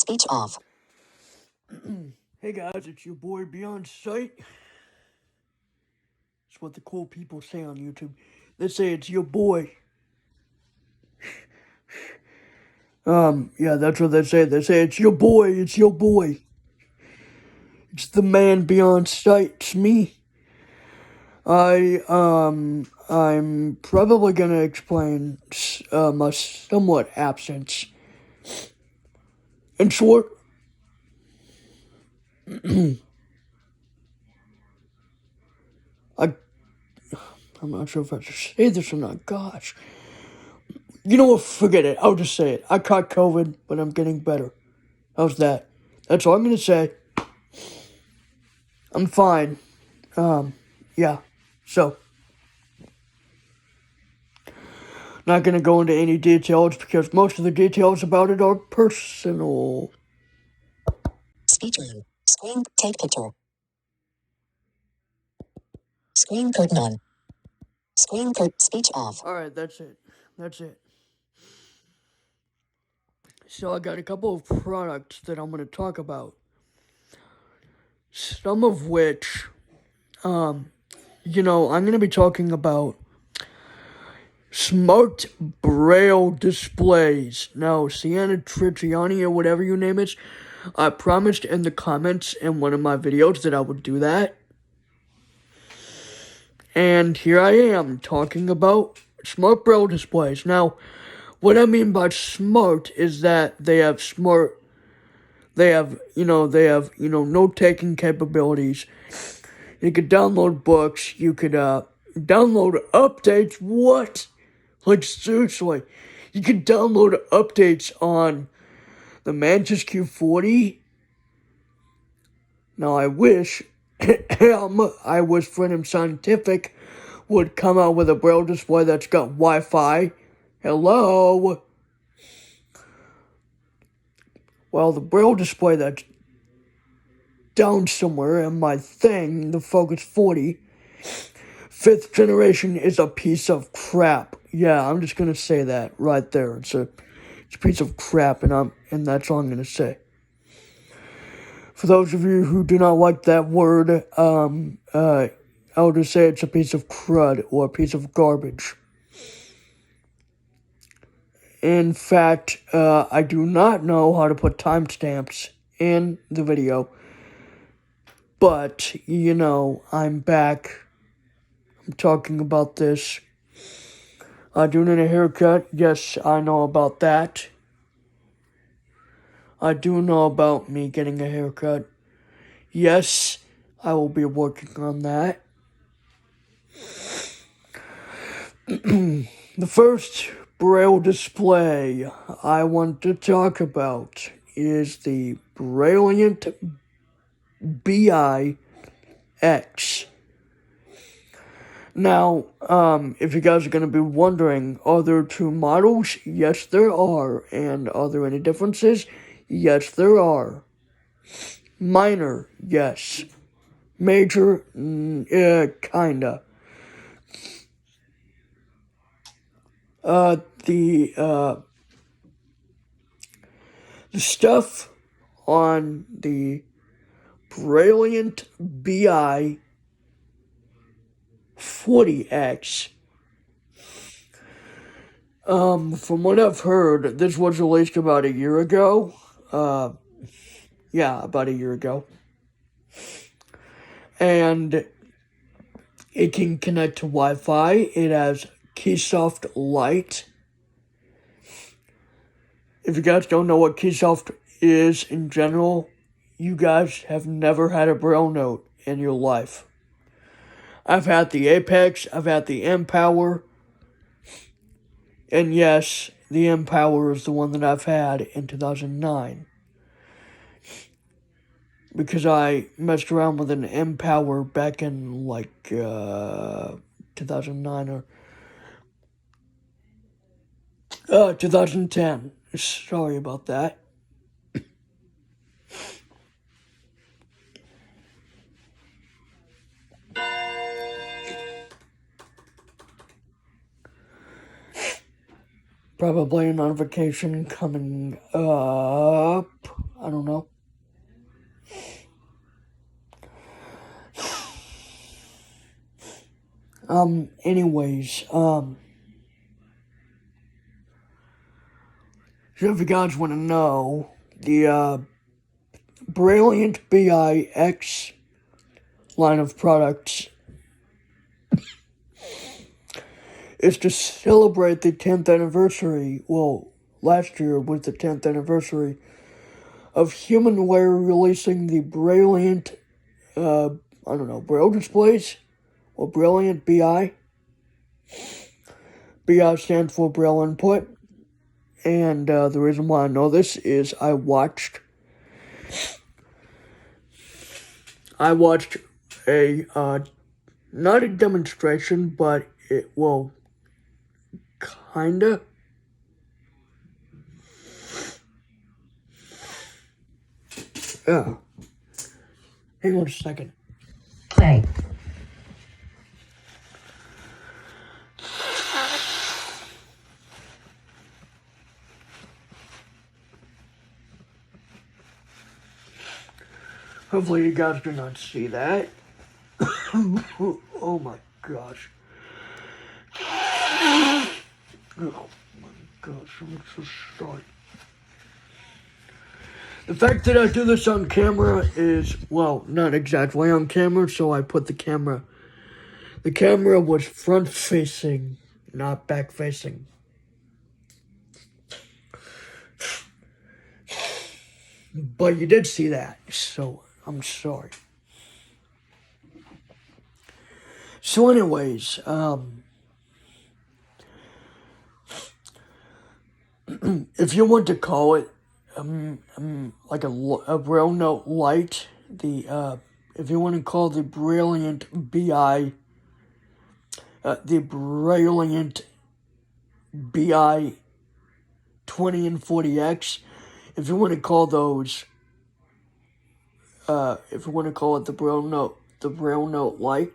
Speech off. Hey guys, it's your boy Beyond Sight. It's what the cool people say on YouTube. They say it's your boy. Yeah, that's what they say. They say it's your boy, it's your boy. It's the man Beyond Sight. It's me. I'm probably gonna explain my somewhat absence. In short, I'm not sure if I should say this or not. Gosh. You know what? Forget it. I'll just say it. I caught COVID, but I'm getting better. How's that? That's all I'm gonna say. I'm fine. Yeah. So, not gonna go into any details because most of the details about it are personal. Speech on. Screen. Take picture. Screen code none. Screen code. Speech off. Alright, that's it. That's it. So I got a couple of products that I'm gonna talk about. Some of which, I'm gonna be talking about Smart Braille Displays. Now, Sienna Trigiani or whatever your name is, I promised in the comments in one of my videos that I would do that. And here I am talking about Smart Braille Displays. Now, what I mean by smart is that they have note-taking capabilities. You could download books, you could download updates. What? Like, seriously, you could download updates on the Mantis Q40. Now, I wish Freedom Scientific would come out with a Braille display that's got Wi-Fi. Hello? Well, the Braille display that's down somewhere in my thing, the Focus 40, 5th generation, is a piece of crap. Yeah, I'm just gonna say that right there. It's a piece of crap, and that's all I'm gonna say. For those of you who do not like that word, I'll just say it's a piece of crud or a piece of garbage. In fact, I do not know how to put timestamps in the video, but, I'm back. I'm talking about this. I do need a haircut. Yes, I know about that. I do know about me getting a haircut. Yes, I will be working on that. The first Braille display I want to talk about is the Brilliant BI-X. Now, if you guys are going to be wondering, are there two models? Yes, there are. And are there any differences? Yes, there are. Minor, yes. Major, kinda. The stuff on the Brilliant BI 40X. From what I've heard, this was released about a year ago. About a year ago. And it can connect to Wi-Fi. It has Keysoft Lite. If you guys don't know what Keysoft is in general, you guys have never had a Braille note in your life. I've had the Apex, I've had the Empower, and yes, the Empower is the one that I've had in 2009. Because I messed around with an Empower back in 2009 or 2010. Sorry about that. Probably a notification coming up. I don't know. Anyways, so if you guys want to know, the Brilliant BIX line of products is to celebrate the 10th anniversary. Well, last year was the 10th anniversary of Humanware releasing the Brilliant, Braille Displays, or Brilliant BI. BI stands for Braille Input. And the reason why I know this is I watched a, not a demonstration, but kinda. Yeah. Hang on a second. Play. Hopefully you guys do not see that. Oh my gosh. Oh my gosh, I'm so sorry. The fact that I do this on camera is, well, not exactly on camera, so I put the camera was front facing, not back facing. But you did see that, so I'm sorry. So anyways, if you want to call it, like a Braille Note Lite, if you want to call the Brilliant BI, the Brilliant BI 20 and 40X, if you want to call those, if you want to call it the Braille Note Lite,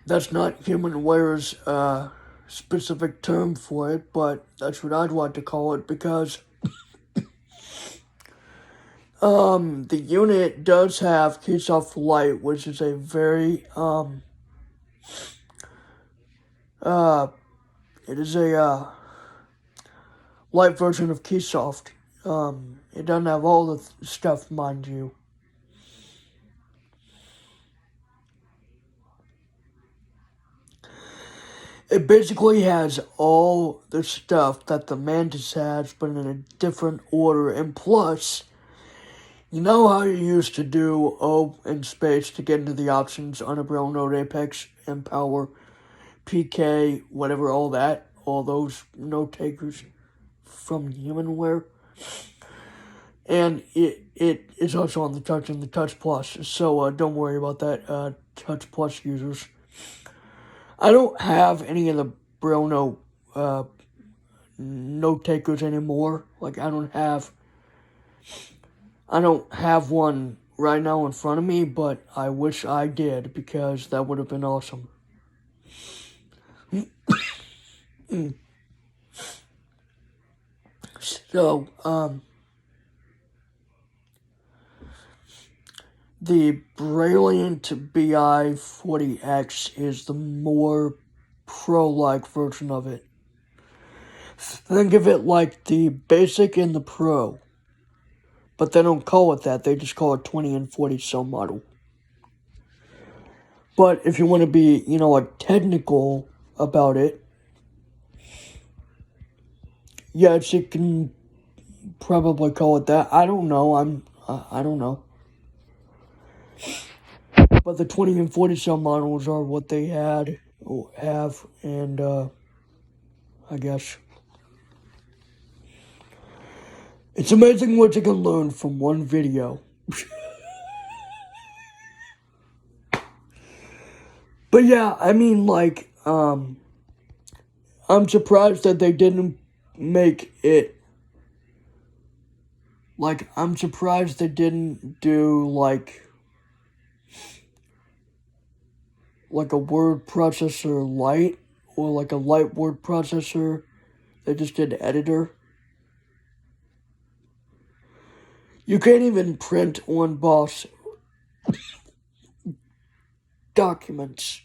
that's not Humanware's specific term for it, but that's what I'd want to call it because the unit does have Keysoft Lite, which is a very it is a light version of Keysoft. It doesn't have all the stuff, mind you. It basically has all the stuff that the Mantis has, but in a different order. And plus, you know how you used to do O and space to get into the options on a Braille Note Apex, Empower, PK, whatever, all those note takers from Humanware. And it is also on the Touch and the Touch Plus, so don't worry about that, Touch Plus users. I don't have any of the Braille note takers anymore. Like I don't have one right now in front of me, but I wish I did because that would have been awesome. So, the Brilliant BI 40X is the more pro-like version of it. Think of it like the Basic and the Pro. But they don't call it that, they just call it 20 and 40 cell model. But if you want to be, like technical about it, yes, you can probably call it that. I don't know, I don't know. But the 20 and 40 cell models are what they have, and I guess it's amazing what you can learn from one video. But yeah, I mean, like, I'm surprised that they didn't make it. Like, I'm surprised they didn't do, like a word processor light, or like a light word processor. They just did editor. You can't even print or emboss documents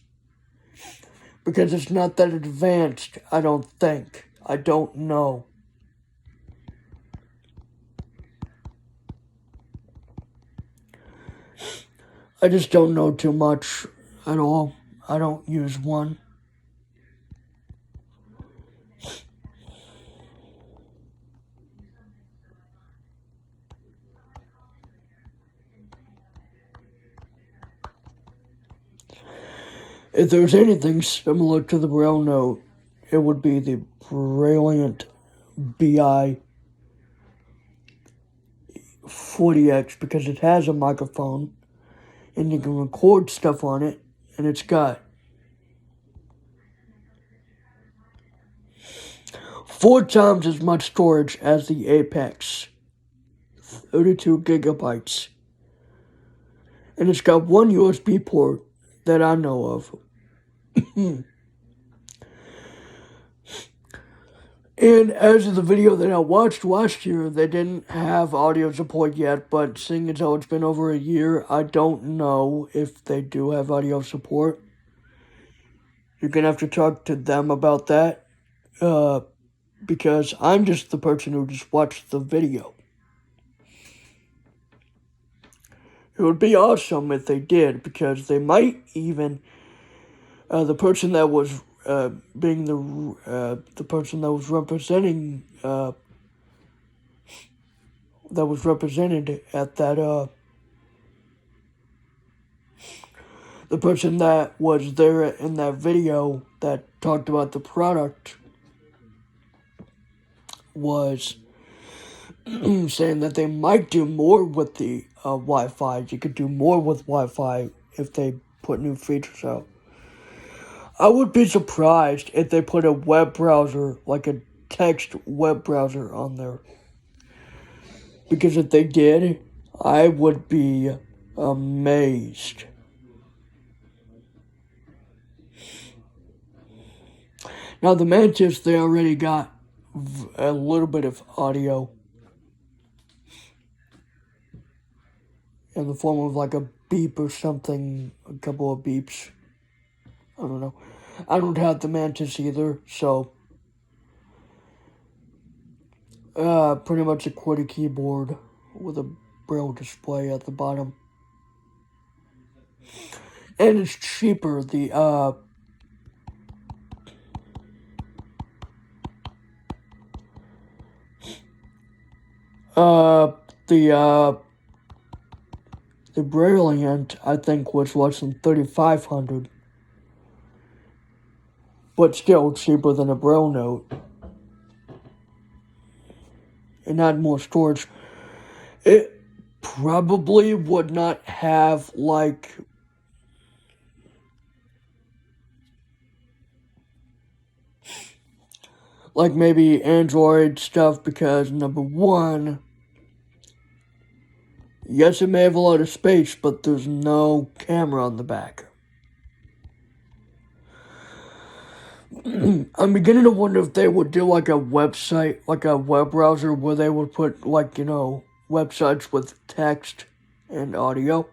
because it's not that advanced, I don't think. I don't know. I just don't know too much at all. I don't use one. If there's anything similar to the Braille Note, it would be the Brilliant BI 40X because it has a microphone and you can record stuff on it, and it's got 4 times as much storage as the Apex, 32 gigabytes. And it's got one USB port that I know of. And as of the video that I watched last year, they didn't have audio support yet, but seeing as how it's been over a year, I don't know if they do have audio support. You're going to have to talk to them about that, because I'm just the person who just watched the video. It would be awesome if they did, because they might even, the person that was being the person that was representing that was represented at that the person that was there in that video that talked about the product was saying that they might do more with the Wi-Fi. You could do more with Wi-Fi if they put new features out. I would be surprised if they put a web browser, like a text web browser on there. Because if they did, I would be amazed. Now the Mantis, they already got a little bit of audio in the form of like a beep or something, a couple of beeps. I don't know. I don't have the Mantis either, so pretty much a QWERTY keyboard with a Braille display at the bottom. And it's cheaper. The Brilliant, I think, was less than $3,500. But still cheaper than a Braille Note. And had more storage. It probably would not have, like maybe Android stuff, because number one, yes, it may have a lot of space, but there's no camera on the back. I'm beginning to wonder if they would do like a website, like a web browser where they would put like, websites with text and audio.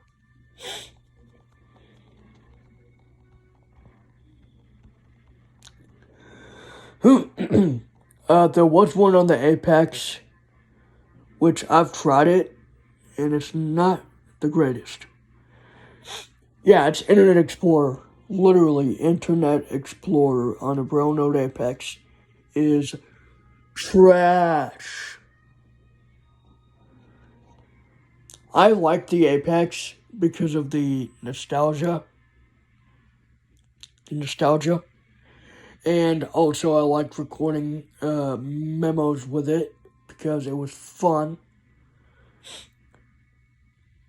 There was one on the Apex, which I've tried it, and it's not the greatest. Yeah, it's Internet Explorer. Literally, Internet Explorer on a Braille Note Apex is trash. I like the Apex because of the nostalgia. And also I liked recording memos with it because it was fun.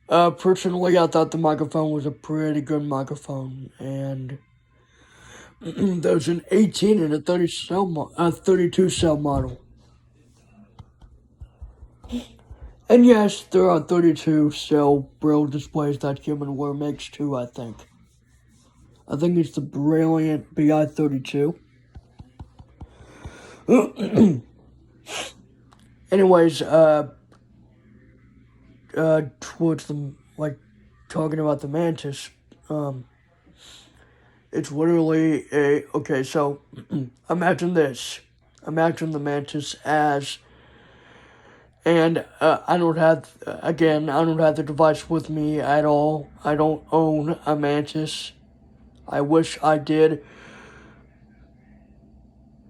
Personally, I thought the microphone was a pretty good microphone, and there's an 18 and a 32 cell model. And yes, there are 32 cell Braille displays that Humanware makes too, I think. I think it's the Brilliant BI 32. Anyways, towards the, like, talking about the Mantis, it's literally okay, so imagine this. Imagine the Mantis as, and I don't have the device with me at all. I don't own a Mantis. I wish I did.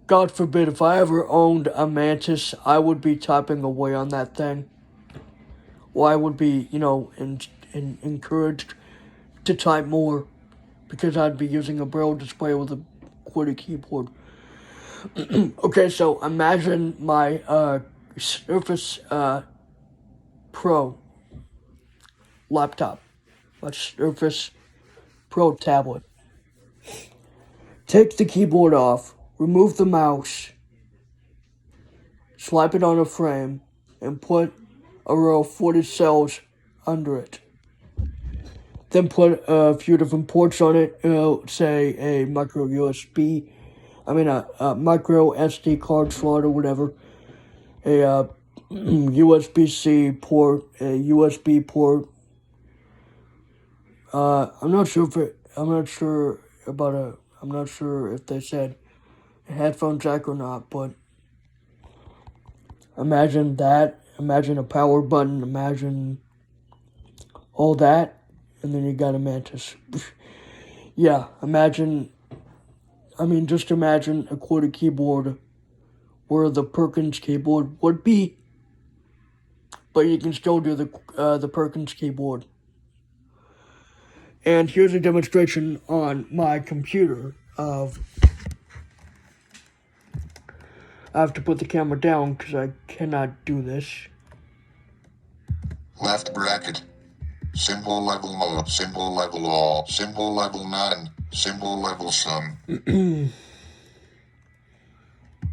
God forbid, if I ever owned a Mantis, I would be typing away on that thing. Or I would be, encouraged to type more, because I'd be using a Braille display with a QWERTY keyboard. Okay, so imagine my Surface Pro laptop, my Surface Pro tablet. Take the keyboard off, remove the mouse, slap it on a frame, and put a row of 40 cells under it. Then put a few different ports on it, say a micro SD card slot or whatever, a USB-C port, a USB port. I'm not sure if they said a headphone jack or not, but imagine that. Imagine a power button. Imagine all that, and then you got a Mantis. Yeah, just imagine a QWERTY keyboard where the Perkins keyboard would be, but you can still do the Perkins keyboard. And here's a demonstration on my computer of. I have to put the camera down because I cannot do this. Left bracket. Symbol level mode. Symbol level all. Symbol level none. Symbol level sum.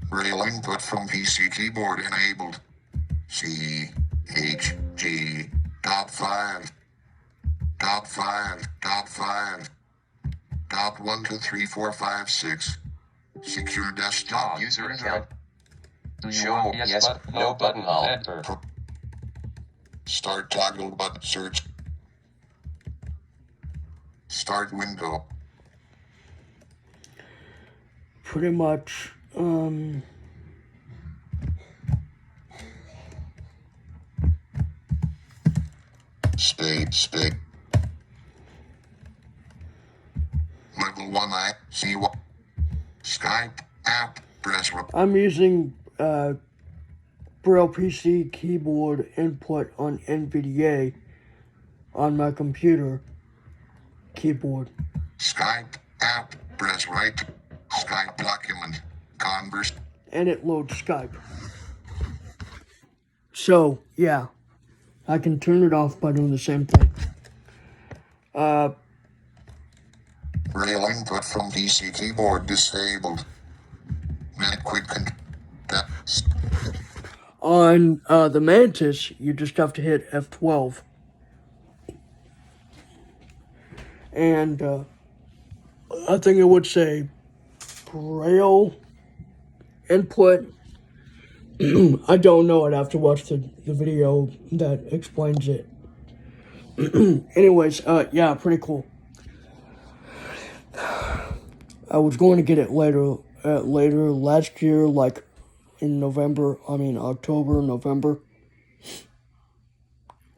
Braille input from PC keyboard enabled. C H G dot 5 dot 5 dot 5 dot 1 2 3 4 5 6. Secure desktop. User account. Do you want yes button, no button, I'll enter. Start toggle button search. Start window. Pretty much, Space. Level 1 I see what. Skype app press. I'm using Braille PC keyboard input on NVDA on my computer keyboard. Skype app press right. Skype document converse. And it loads Skype. So, yeah, I can turn it off by doing the same thing. Braille input from PC keyboard disabled. Quick On the Mantis, you just have to hit F12. And I think it would say Braille input. I don't know. I'd have to watch the video that explains it. Anyways, yeah, pretty cool. I was going to get it later last year, like in October, November,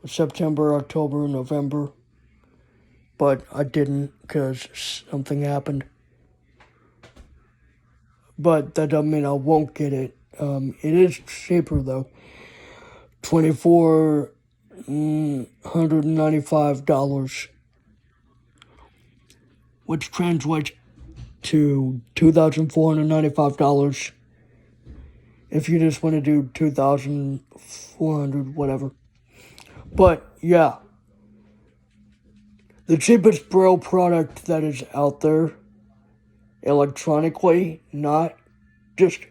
September, October, November, but I didn't because something happened. But that doesn't mean I won't get it. It is cheaper though, $2,495, which translates to $2,495 if you just want to do 2,400, whatever. But yeah, the cheapest Braille product that is out there electronically, not just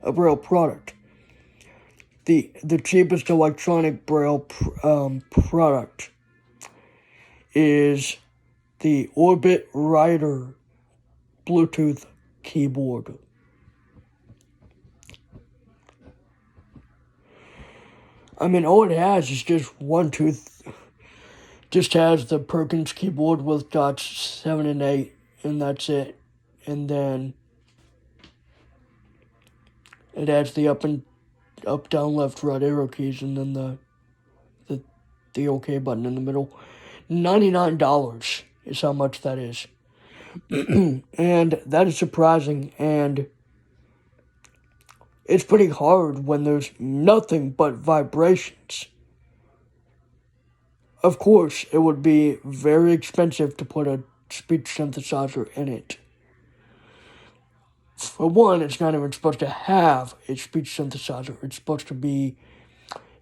a Braille product. The cheapest electronic Braille product is the Orbit Rider Bluetooth keyboard. I mean, all it has is just one tooth. Just has the Perkins keyboard with dots 7 and 8, and that's it. And then it has the up, down, left, right arrow keys, and then the OK button in the middle. $99 is how much that is. And that is surprising, and it's pretty hard when there's nothing but vibrations. Of course, it would be very expensive to put a speech synthesizer in it. For one, it's not even supposed to have a speech synthesizer. It's supposed to be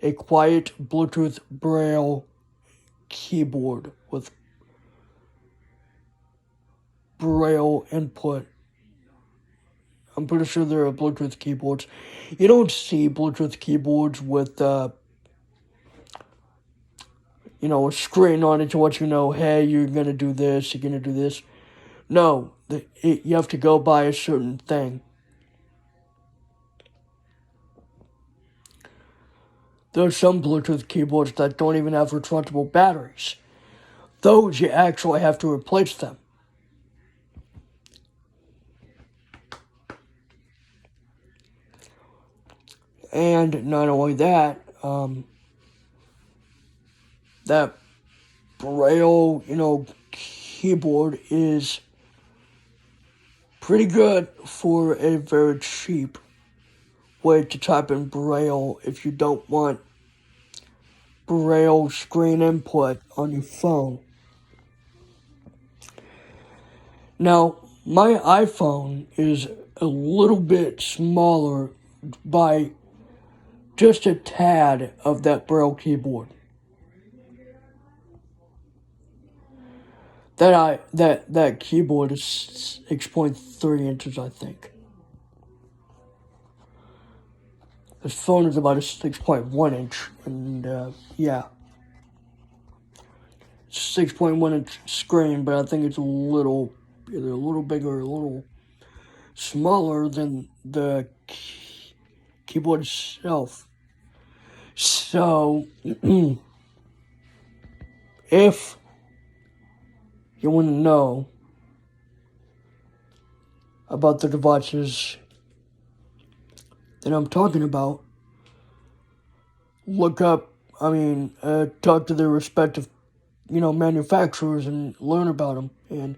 a quiet Bluetooth Braille keyboard with Braille input. I'm pretty sure there are Bluetooth keyboards. You don't see Bluetooth keyboards with, a screen on it to let you know, hey, you're going to do this, you're going to do this. No, you have to go by a certain thing. There are some Bluetooth keyboards that don't even have retractable batteries. Those, you actually have to replace them. And not only that, that Braille, keyboard is pretty good for a very cheap way to type in Braille if you don't want Braille screen input on your phone. Now, my iPhone is a little bit smaller by just a tad of that Braille keyboard. That keyboard is 6.3 inches, I think. This phone is about a 6.1 inch, and yeah. It's 6.1 inch screen, but I think it's either a little bigger or a little smaller than the keyboard itself. So, if you want to know about the devices that I'm talking about, talk to their respective, manufacturers and learn about them. And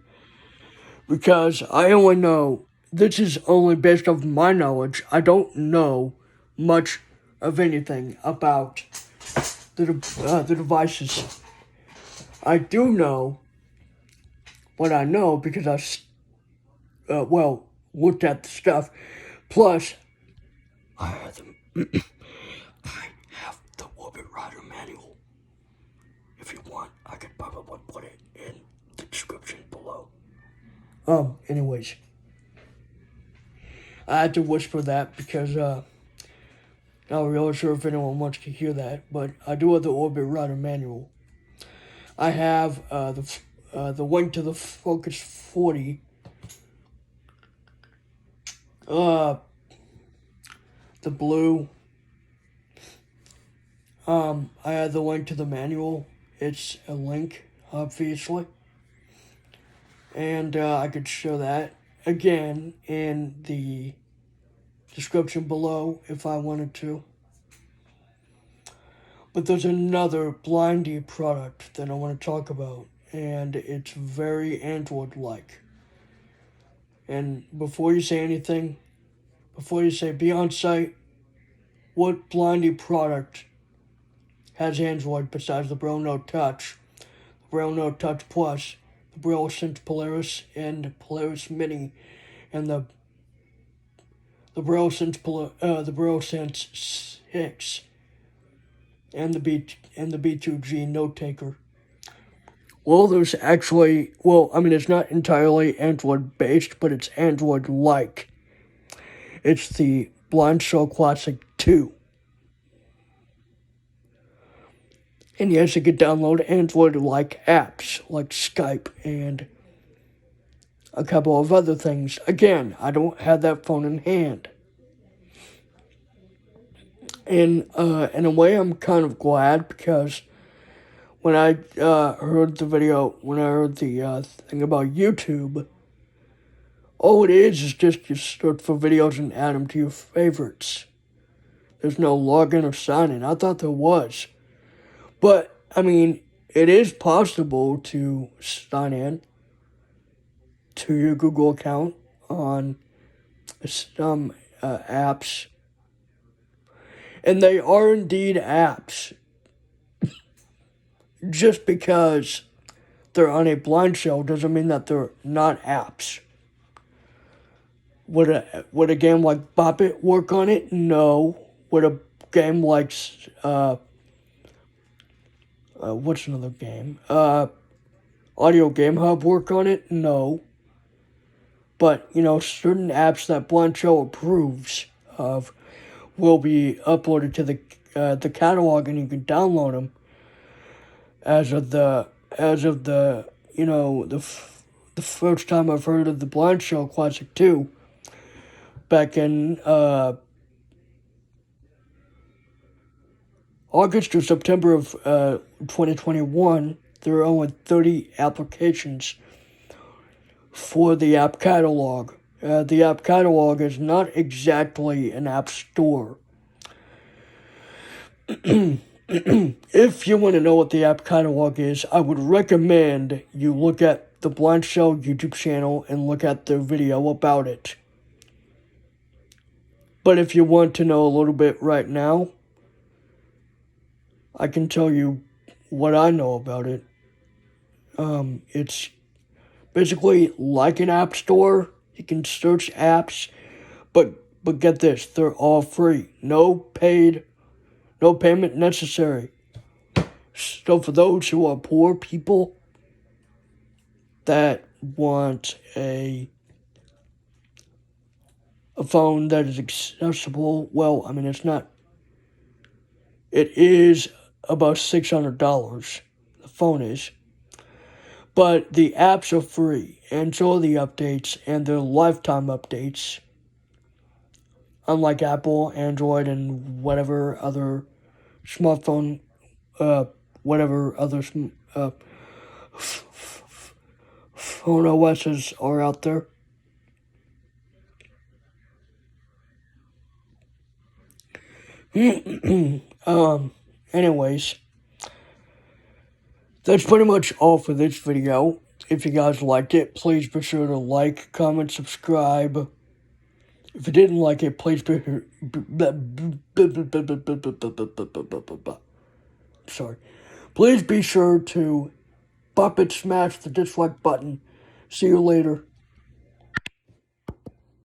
because I only know, this is only based off my knowledge. I don't know much of anything about the devices. I do know what I know because I looked at the stuff. Plus, I have the Orbit Rider manual. If you want, I could probably put it in the description below. Anyways, I had to whisper that because not really sure if anyone wants to hear that, but I do have the Orbit Rider manual. I have the link to the Focus 40. The blue. I have the link to the manual. It's a link, obviously. And I could show that again in the description below if I wanted to. But there's another Blindy product that I want to talk about, and it's very Android-like. And before you say anything, before you say be on site, what Blindy product has Android besides the Braille Note Touch, the Braille Note Touch Plus, the Braille Sense Polaris, and Polaris Mini, and the Braille Sense the Braille Sense 6, and the B2G Note Taker. Well, there's actually, it's not entirely Android based, but it's Android like. It's the Blind Shell Classic 2. And yes, you can download Android-like apps like Skype and a couple of other things. Again, I don't have that phone in hand. And in a way, I'm kind of glad, because when I heard the thing about YouTube, all it is just you search for videos and add them to your favorites. There's no login or sign in. I thought there was. But, I mean, it is possible to sign in to your Google account on some apps. And they are indeed apps. Just because they're on a blind shell doesn't mean that they're not apps. Would a game like Bop It work on it? No. Would a game like what's another game? Audio Game Hub work on it? No. But, certain apps that Blind Shell approves of will be uploaded to the catalog, and you can download them as of the the first time I've heard of the Blind Shell Classic 2 back in August or September of 2021. There are only 30 applications for the app catalog. The app catalog is not exactly an app store. If you want to know what the app catalog is, I would recommend you look at the Blind Shell YouTube channel and look at their video about it. But if you want to know a little bit right now, I can tell you what I know about it. It's basically like an app store. You can search apps, but get this, they're all free. No payment necessary. So for those who are poor people that want a phone that is accessible, well, I mean, it is about $600. The phone is. But the apps are free, and so are the updates, and they're lifetime updates. Unlike Apple, Android, and whatever other smartphone, whatever other phone OSs are out there. Anyways, that's pretty much all for this video. If you guys liked it, please be sure to like, comment, subscribe. If you didn't like it, please be Please be sure to bop it, smash the dislike button. See you later.